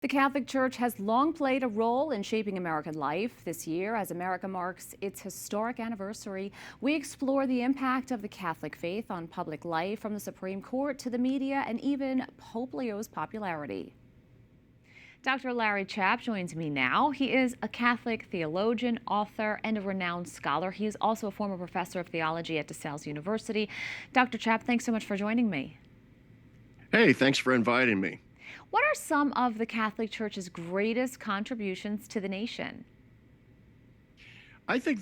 The Catholic Church has long played a role in shaping American life. This year, as America marks its historic anniversary, we explore the impact of the Catholic faith on public life, from the Supreme Court to the media and even Pope Leo's popularity. Dr. Larry Chapp joins me now. He is a Catholic theologian, author, and a renowned scholar. He is also a former professor of theology at DeSales University. Dr. Chapp, thanks so much for joining me. Hey, thanks for inviting me. What are some of the Catholic Church's greatest contributions to the nation? I think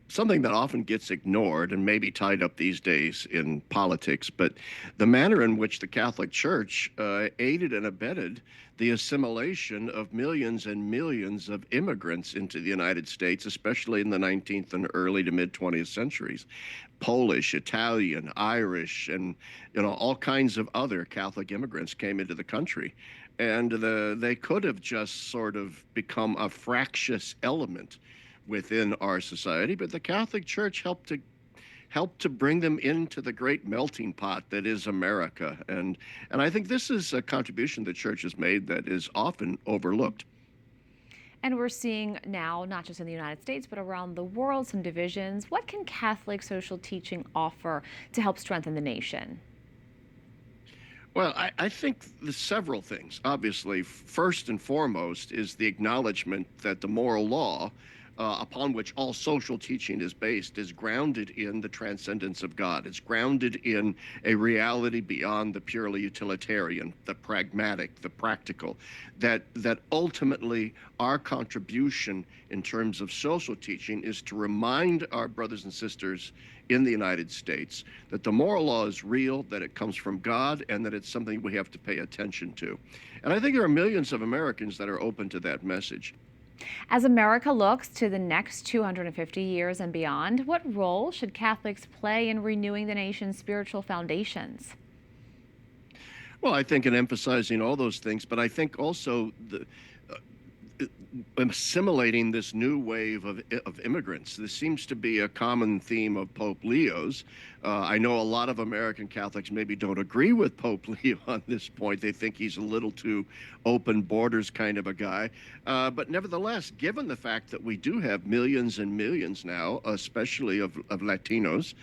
something that often gets ignored and maybe tied up these days in politics, but the manner in which the Catholic Church aided and abetted the assimilation of millions and millions of immigrants into the United States, especially in the 19th and early to mid 20th centuries. Polish, Italian, Irish, and all kinds of other Catholic immigrants came into the country. And they could have just sort of become a fractious element within our society, but the Catholic Church helped to bring them into the great melting pot that is America. And I think this is a contribution the church has made that is often overlooked. And we're seeing now, not just in the United States, but around the world, some divisions. What can Catholic social teaching offer to help strengthen the nation? Well, I think there's several things. Obviously, first and foremost is the acknowledgement that the moral law upon which all social teaching is based is grounded in the transcendence of God. It's grounded in a reality beyond the purely utilitarian, the pragmatic, the practical, that ultimately our contribution in terms of social teaching is to remind our brothers and sisters in the United States that the moral law is real, that it comes from God, and that it's something we have to pay attention to. And I think there are millions of Americans that are open to that message. As America looks to the next 250 years and beyond, what role should Catholics play in renewing the nation's spiritual foundations? Well, I think in emphasizing all those things, but I think also assimilating this new wave of immigrants. This seems to be a common theme of Pope Leo's. I know a lot of American Catholics maybe don't agree with Pope Leo on this point. They think he's a little too open borders kind of a guy. But nevertheless, given the fact that we do have millions and millions now, especially of Latinos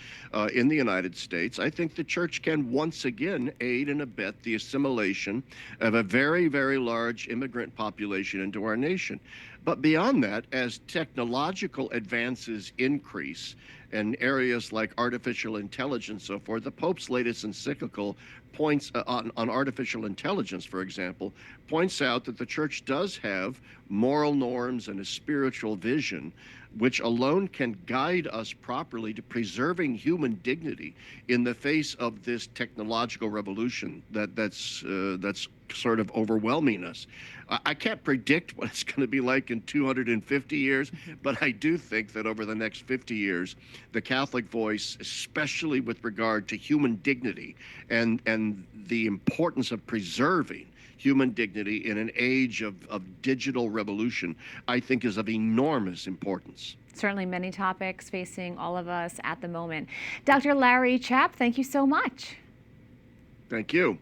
in the United States, I think the church can once again aid and abet the assimilation of a very, very large immigrant population into our nation. But beyond that, as technological advances increase in areas like artificial intelligence, so forth, the Pope's latest encyclical points on artificial intelligence, for example, points out that the church does have moral norms and a spiritual vision which alone can guide us properly to preserving human dignity in the face of this technological revolution that's sort of overwhelming us. I can't predict what it's going to be like in 250 years, but I do think that over the next 50 years, the Catholic voice, especially with regard to human dignity and the importance of preserving human dignity in an age of digital revolution, I think is of enormous importance. Certainly many topics facing all of us at the moment. Dr. Larry Chapp, thank you so much. Thank you.